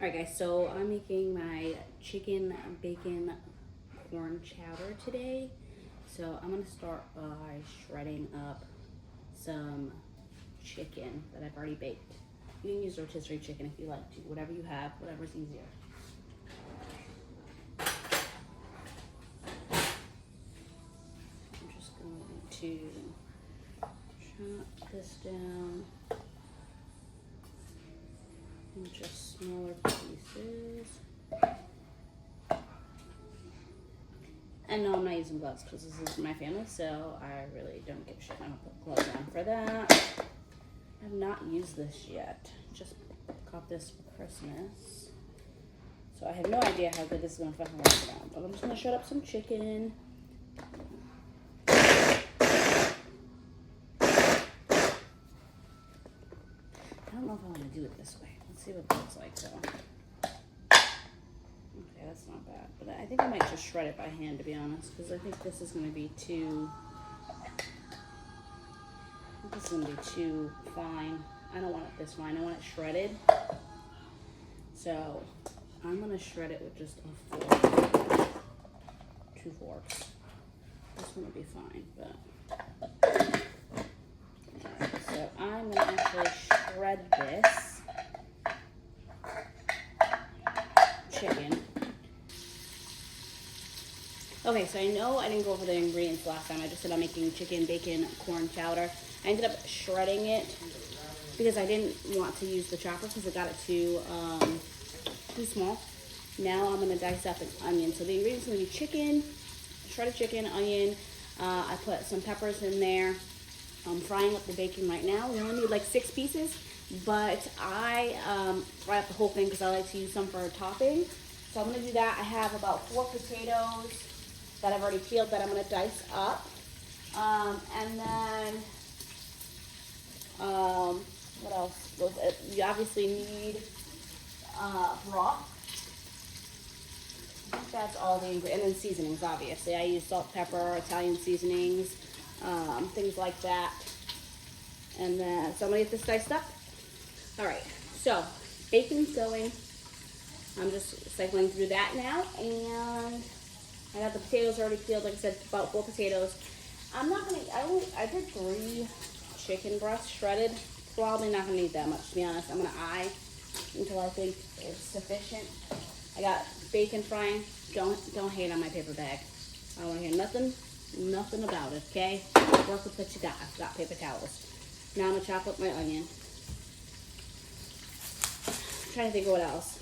Alright guys, so I'm making my chicken bacon corn chowder today. So I'm going to start by shredding up some chicken that I've already baked. You can use rotisserie chicken if you like to, whatever you have, whatever's easier. I'm just going to chop this down in just smaller pieces. And no, I'm not using gloves because this is my family, so I really don't give a shit. I don't put gloves on for that. I have not used this yet. Just got this for Christmas. So I have no idea how good this is going to fucking work for them. But I'm just going to shred up some chicken. I don't know if I want to do it this way. Let's see what it looks like though. Okay, that's not bad. But I think I might just shred it by hand, to be honest, because I think this is going to be too... this is going to be too fine. I don't want it this fine. I want it shredded. So I'm going to shred it with just a fork. 2 forks. This one will be fine, but... Alright, so I'm going to actually shred this chicken. Okay, so I know I didn't go over the ingredients last time. I just said I'm making chicken bacon corn chowder. I ended up shredding it because I didn't want to use the chopper because it got it too small. Now I'm gonna dice up an onion. So the ingredients are gonna be chicken, shredded chicken, onion. I put some peppers in there. I'm frying up the bacon right now. We only need like 6 pieces, but I fry up the whole thing because I like to use some for topping. So I'm gonna do that. I have about 4 potatoes that I've already peeled that I'm gonna dice up. And then, what else? You obviously need broth. I think that's all the ingredients. And then seasonings, obviously. I use salt, pepper, Italian seasonings, things like that. And then, so I'm gonna get this diced up. All right, so bacon's going. I'm just cycling through that now, and I got the potatoes already peeled. Like I said, about 4 potatoes. I'm not gonna. I did 3 chicken breasts shredded. Probably not gonna need that much, to be honest. I'm gonna eye until I think it's sufficient. I got bacon frying. Don't hate on my paper bag. I don't want to hear nothing about it. Okay, work with what you got. I've got paper towels. Now I'm gonna chop up my onion. I'm trying to think of what else.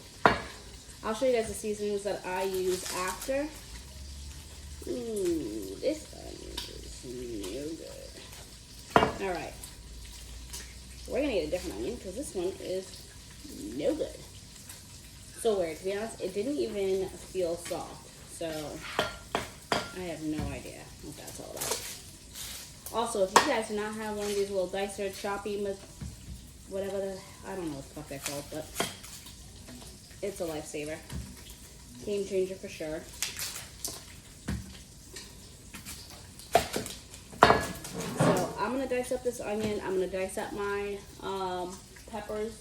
I'll show you guys the seasonings that I use after. Ooh, this onion is no good. All right, we're gonna get a different onion because this one is no good. So weird, to be honest, it didn't even feel soft. So I have no idea what that's all about. Also, if you guys do not have one of these little dicer, choppy, whatever I don't know what the fuck they're called, but it's a lifesaver. Game changer for sure. So I'm gonna dice up this onion. I'm gonna dice up my peppers.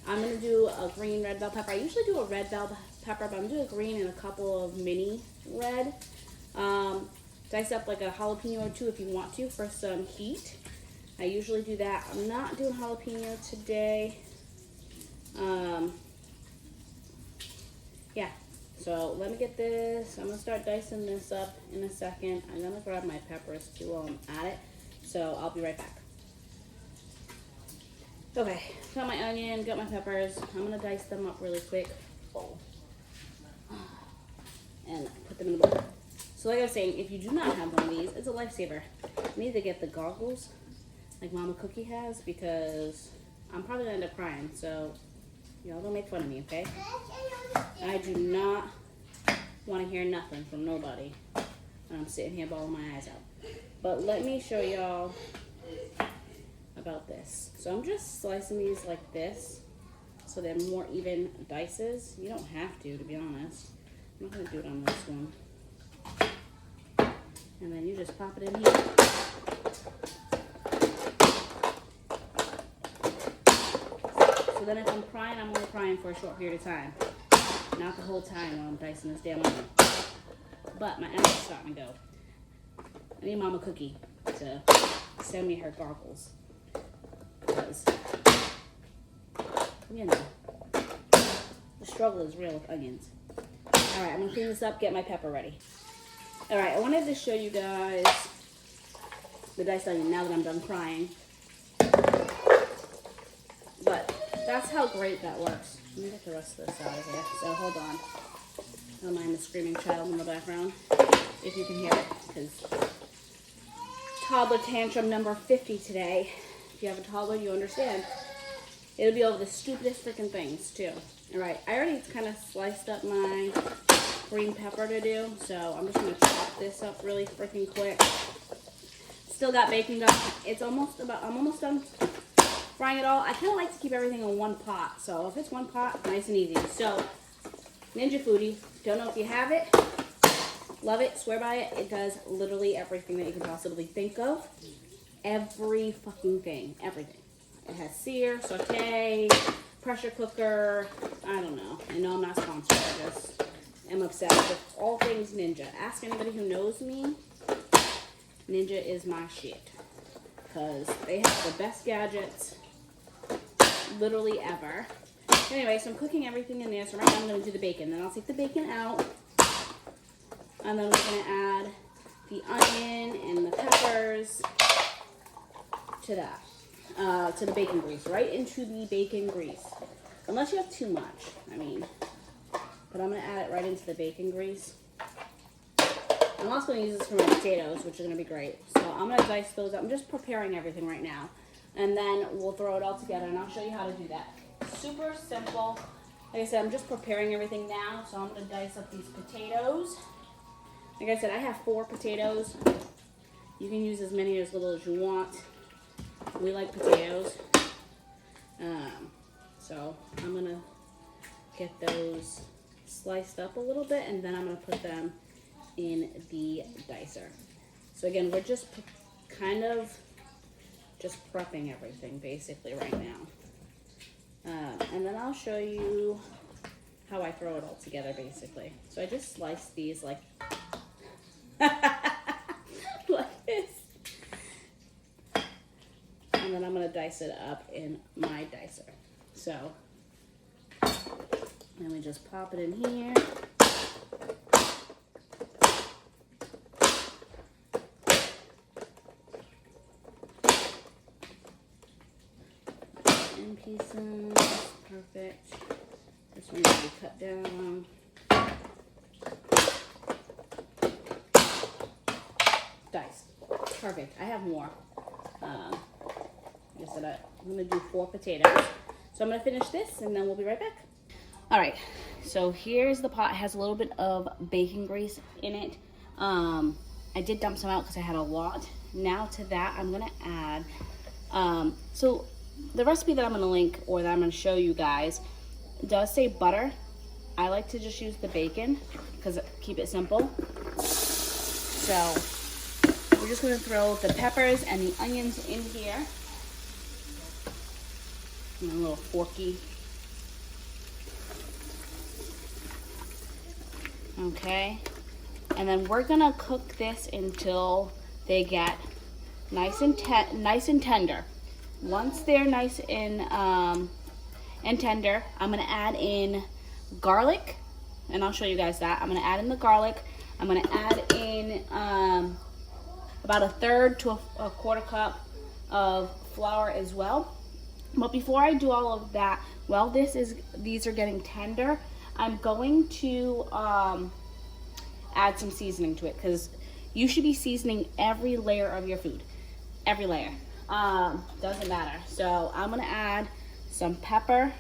I'm gonna do a green red bell pepper. I usually do a red bell pepper, but I'm gonna do a green and a couple of mini red. Dice up like a jalapeno or 2 if you want to for some heat. I usually do that. I'm not doing jalapeno today. Yeah, so let me get this. I'm gonna start dicing this up in a second. I'm gonna grab my peppers too while I'm at it. So I'll be right back. Okay, got my onion, got my peppers. I'm gonna dice them up really quick. And put them in the bowl. So like I was saying, if you do not have one of these, it's a lifesaver. You need to get the goggles like Mama Cookie has because I'm probably gonna end up crying. So y'all don't make fun of me, okay? I do not want to hear nothing from nobody when I'm sitting here bawling my eyes out. But let me show y'all about this. So I'm just slicing these like this so they're more even dices. You don't have to be honest. I'm not gonna do it on this one. And then you just pop it in here. So then if I'm crying, I'm only crying for a short period of time. Not the whole time while I'm dicing this damn onion. But my eyes are starting to go. I need Mama Cookie to send me her goggles. Because, you know, the struggle is real with onions. Alright, I'm going to clean this up, get my pepper ready. Alright, I wanted to show you guys the diced onion now that I'm done crying. But that's how great that works. Let me get the rest of this out of here. So hold on. Don't mind the screaming child in the background, if you can hear it, because toddler tantrum number 50 today. If you have a toddler, you understand. It'll be over the stupidest freaking things, too. Alright, I already kind of sliced up my green pepper to do, so I'm just going to chop this up really freaking quick. Still got baking done. I'm almost done frying it all. I kind of like to keep everything in one pot, so if it's one pot, nice and easy. So, Ninja Foodie, don't know if you have it, love it, swear by it. It does literally everything that you can possibly think of. Every fucking thing, everything. It has sear, saute, pressure cooker, I don't know. I know I'm not sponsored, I just am obsessed with all things Ninja. Ask anybody who knows me, Ninja is my shit. Because they have the best gadgets, literally ever. Anyway, so I'm cooking everything in there. So right now I'm going to do the bacon. Then I'll take the bacon out. And then we're going to add the onion and the peppers to that. To the bacon grease. Right into the bacon grease. Unless you have too much. I mean. But I'm going to add it right into the bacon grease. I'm also going to use this for my potatoes, which are going to be great. So I'm going to dice those up. I'm just preparing everything right now. And then we'll throw it all together, and I'll show you how to do that. Super simple. Like I said, I'm just preparing everything now, so I'm going to dice up these potatoes. Like I said, I have 4 potatoes. You can use as many or as little as you want. We like potatoes. So I'm going to get those sliced up a little bit, and then I'm going to put them in the dicer. So again, we're just kind of just prepping everything basically right now. And then I'll show you how I throw it all together basically. So I just slice these like, like this. And then I'm going to dice it up in my dicer. So, then we just pop it in here. In pieces, perfect. This one needs to be cut down. Diced. Perfect. I have more. Like I said, I'm going to do 4 potatoes. So I'm going to finish this and then we'll be right back. Alright, so here's the pot. It has a little bit of bacon grease in it. I did dump some out because I had a lot. Now to that, I'm going to add, so the recipe that I'm going to link or that I'm going to show you guys does say butter. I like to just use the bacon because keep it simple. So we're just going to throw the peppers and the onions in here. And a little forky. Okay. And then we're going to cook this until they get nice and tender. Once they're nice and tender, I'm going to add in garlic, and I'll show you guys that. I'm going to add in the garlic. I'm going to add in about 1/3 to a 1/4 cup of flour as well. But before I do all of that, while these are getting tender, I'm going to add some seasoning to it because you should be seasoning every layer of your food. Every layer. Doesn't matter. So I'm going to add some pepper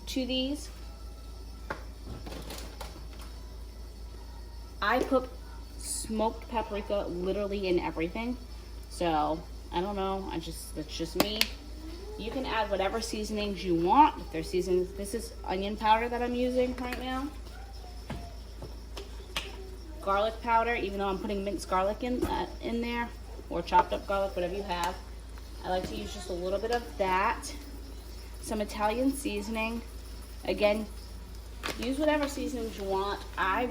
to these. I put smoked paprika literally in everything. So I don't know. That's just me. You can add whatever seasonings you want. If they're seasonings, this is onion powder that I'm using right now. Garlic powder, even though I'm putting minced garlic in there, or chopped up garlic, whatever you have. I like to use just a little bit of that. some Italian seasoning. Again, use whatever seasonings you want. I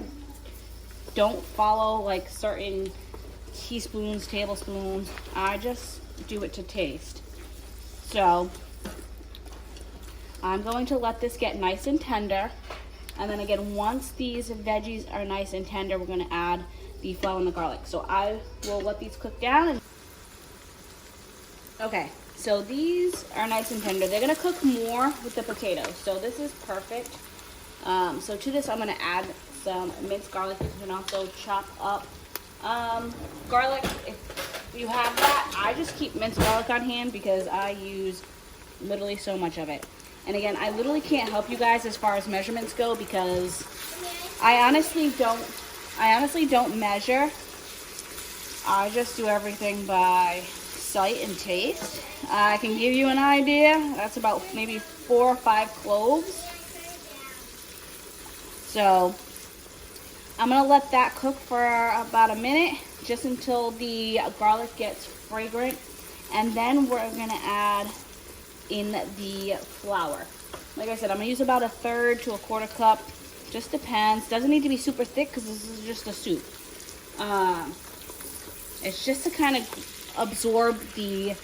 don't follow like certain teaspoons, tablespoons. I just do it to taste. So I'm going to let this get nice and tender. And then again, once these veggies are nice and tender, we're gonna add the flour and the garlic. So I will let these cook down. Okay, so these are nice and tender. They're gonna cook more with the potatoes. So this is perfect. So to this, I'm gonna add some minced garlic. You can also chop up garlic if you have that. I just keep minced garlic on hand because I use literally so much of it. And again, I literally can't help you guys as far as measurements go because I honestly don't measure. I just do everything by sight and taste. I can give you an idea. That's about maybe 4 or 5 cloves. So I'm gonna let that cook for about a minute, just until the garlic gets fragrant. And then we're gonna add in the flour. Like I said, I'm gonna use about 1/3 to 1/4 cup. Just depends. Doesn't need to be super thick because this is just a soup. It's just to kind of absorb the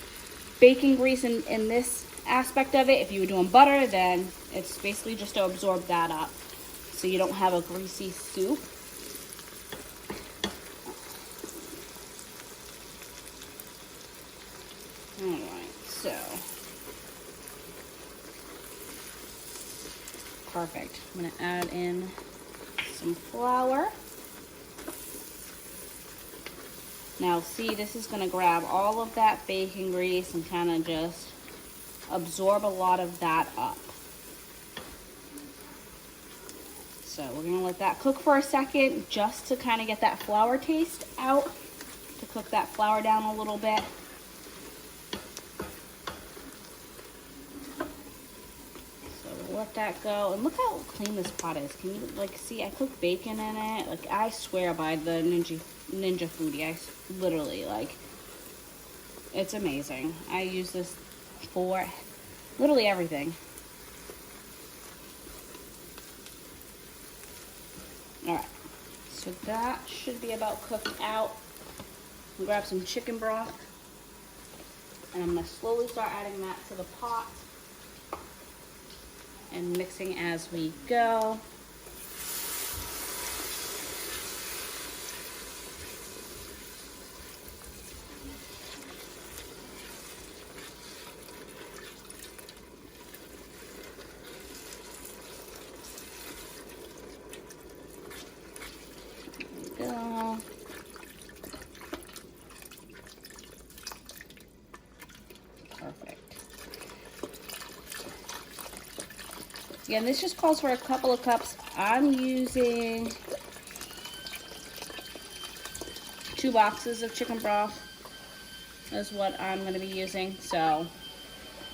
bacon grease in this aspect of it. If you were doing butter, then it's basically just to absorb that up so you don't have a greasy soup. Alright, so perfect. I'm going to add in some flour. Now see, this is going to grab all of that bacon grease and kind of just absorb a lot of that up. So we're going to let that cook for a second just to kind of get that flour taste out, to cook that flour down a little bit. Let that go. And look how clean this pot is. Can you like see? I cook bacon in it. Like, I swear by the Ninja Foodie. I literally, like, it's amazing. I use this for literally everything. Alright, so that should be about cooked out. I'll grab some chicken broth, and I'm going to slowly start adding that to the pot and mixing as we go. There we go. Perfect. Again, this just calls for a couple of cups. I'm using 2 boxes of chicken broth is what I'm going to be using. So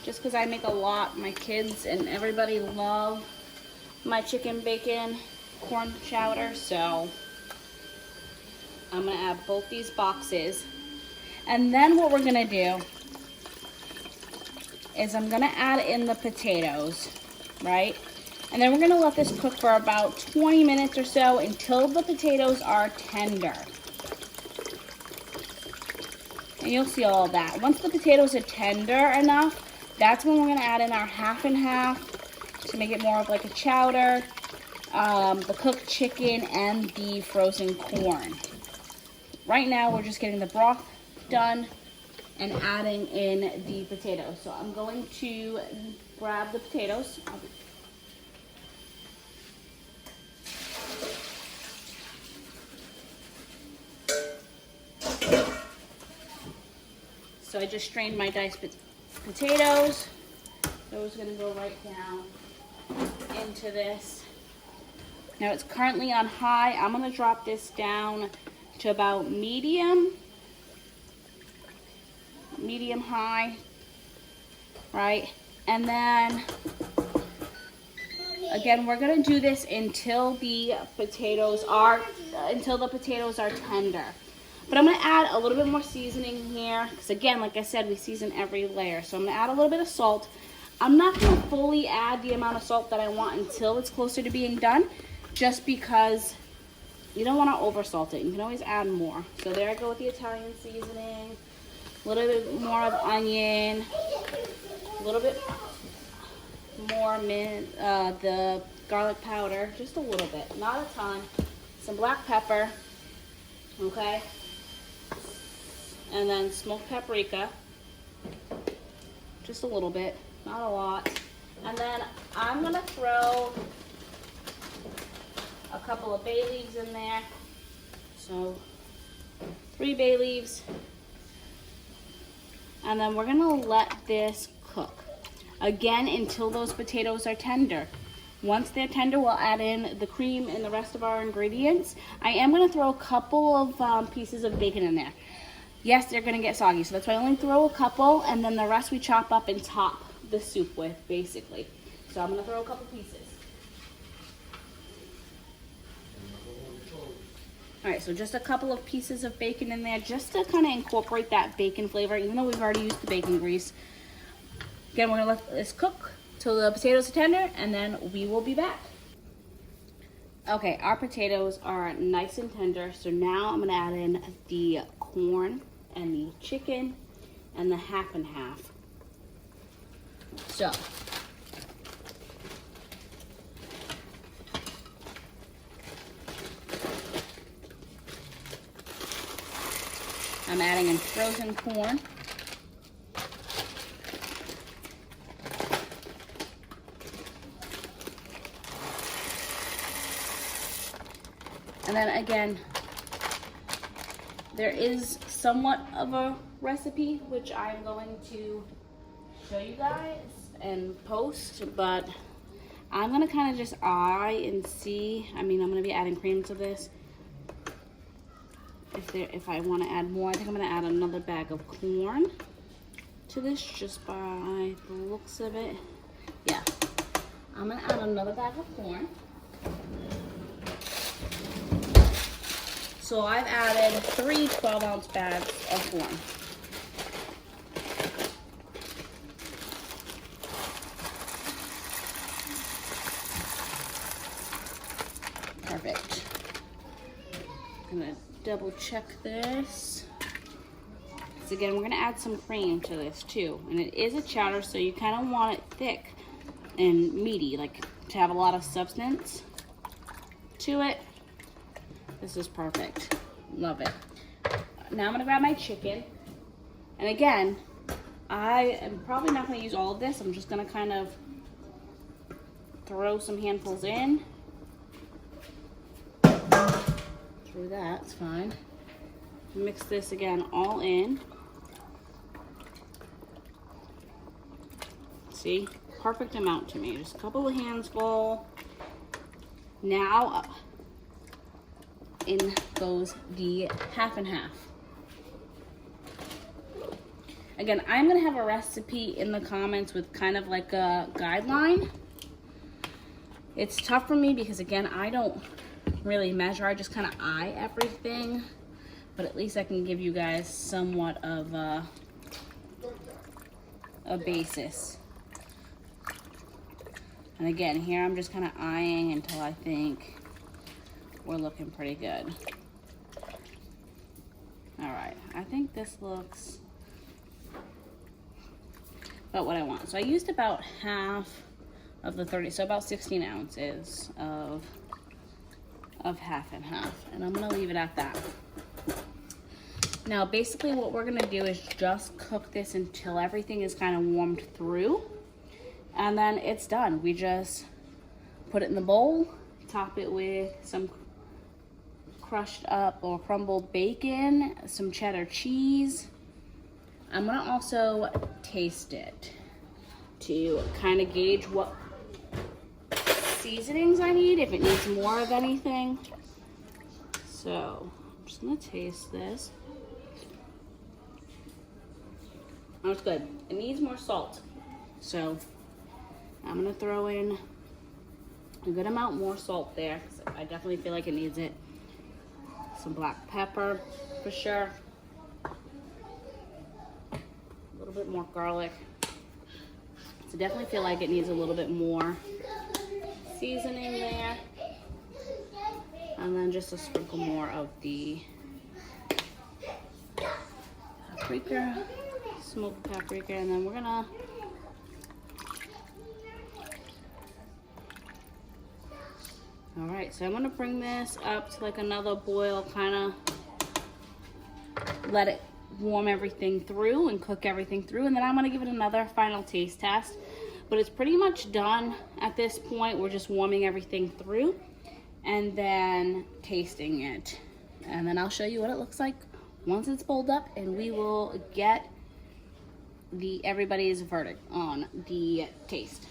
just because I make a lot, my kids and everybody love my chicken bacon corn chowder. So I'm going to add both these boxes. And then what we're going to do is I'm going to add in the potatoes. Right? And then we're going to let this cook for about 20 minutes or so until the potatoes are tender. And you'll see all of that. Once the potatoes are tender enough, that's when we're going to add in our half and half to make it more of like a chowder, the cooked chicken, and the frozen corn. Right now, we're just getting the broth done and adding in the potatoes. So I'm going to grab the potatoes. So I just strained my diced potatoes. Those are going to go right down into this. Now it's currently on high. I'm going to drop this down to about medium high, right? And then again, we're going to do this until the potatoes are tender. But I'm going to add a little bit more seasoning here because, again, like I said, we season every layer. So I'm going to add a little bit of salt. I'm not gonna fully add the amount of salt that I want until it's closer to being done, just because you don't want to over salt it. You can always add more. So there I go with the Italian seasoning, a little bit more of onion, a little bit more the garlic powder, just a little bit, not a ton. Some black pepper, okay, and then smoked paprika, just a little bit, not a lot. And then I'm gonna throw a couple of bay leaves in there. So 3 bay leaves. And then we're gonna let this cook again until those potatoes are tender. Once they're tender, we'll add in the cream and the rest of our ingredients. I am gonna throw a couple of pieces of bacon in there. Yes, they're gonna get soggy, so that's why I only throw a couple, and then the rest we chop up and top the soup with, basically. So I'm gonna throw a couple pieces. All right, so just a couple of pieces of bacon in there, just to kind of incorporate that bacon flavor, even though we've already used the bacon grease. Again, we're gonna let this cook till the potatoes are tender, and then we will be back. Okay, our potatoes are nice and tender, so now I'm gonna add in the corn and the chicken and the half and half. So, I'm adding in frozen corn. And then again, there is somewhat of a recipe which I'm going to show you guys and post, but I'm gonna kind of just eye and see. I mean, I'm gonna be adding cream to this. If I want to add more, I think I'm gonna add another bag of corn to this, just by the looks of it. Yeah, I'm gonna add another bag of corn. So I've added 3 12-ounce bags of corn. Perfect. I'm gonna double check this. So again, we're gonna add some cream to this too. And it is a chowder, so you kind of want it thick and meaty, like to have a lot of substance to it. This is perfect. Love it. Now I'm gonna grab my chicken. And again, I am probably not gonna use all of this. I'm just gonna kind of throw some handfuls in. Through that, it's fine. Mix this again all in. See, perfect amount to me. Just a couple of hands full. Now, in goes the half and half. Again, I'm gonna have a recipe in the comments with kind of like a guideline. It's tough for me because again, I don't really measure, I just kind of eye everything, but at least I can give you guys somewhat of a basis. And again, here I'm just kind of eyeing until I think we're looking pretty good. All right, I think this looks about what I want. So I used about half of the 30, so about 16 ounces of half and half, and I'm gonna leave it at that. Now basically what we're gonna do is just cook this until everything is kind of warmed through, and then it's done. We just put it in the bowl, top it with some crushed up or crumbled bacon, some cheddar cheese. I'm gonna also taste it to kind of gauge what seasonings I need, if it needs more of anything. So I'm just gonna taste this. Oh, it's good. It needs more salt, so I'm gonna throw in a good amount more salt there, because I definitely feel like it needs it. Some black pepper for sure, a little bit more garlic, So definitely feel like it needs a little bit more seasoning there. And then just a sprinkle more of the paprika, smoked paprika, and then we're gonna all right, so I'm gonna bring this up to like another boil, kind of let it warm everything through and cook everything through, and then I'm gonna give it another final taste test. But it's pretty much done at this point. We're just warming everything through and then tasting it. And then I'll show you what it looks like once it's bowled up, and we will get everybody's verdict on the taste.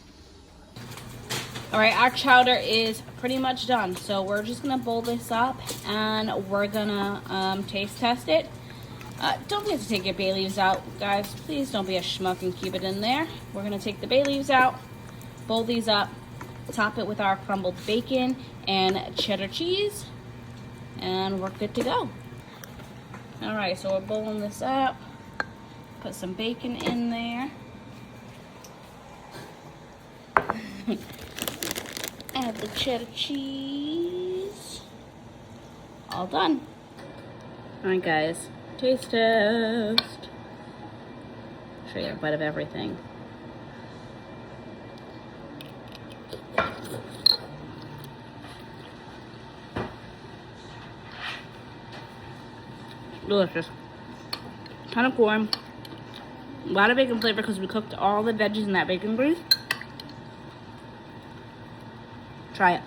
All right, our chowder is pretty much done. So we're just gonna bowl this up and we're gonna taste test it. Don't forget to take your bay leaves out, guys. Please don't be a schmuck and keep it in there. We're gonna take the bay leaves out, bowl these up, top it with our crumbled bacon and cheddar cheese, and we're good to go. All right, so we're bowling this up. Put some bacon in there. Add the cheddar cheese. All done. All right, guys, taste test. Show you a bite of everything. Delicious. Kind of warm. A lot of bacon flavor because we cooked all the veggies in that bacon grease. Try it.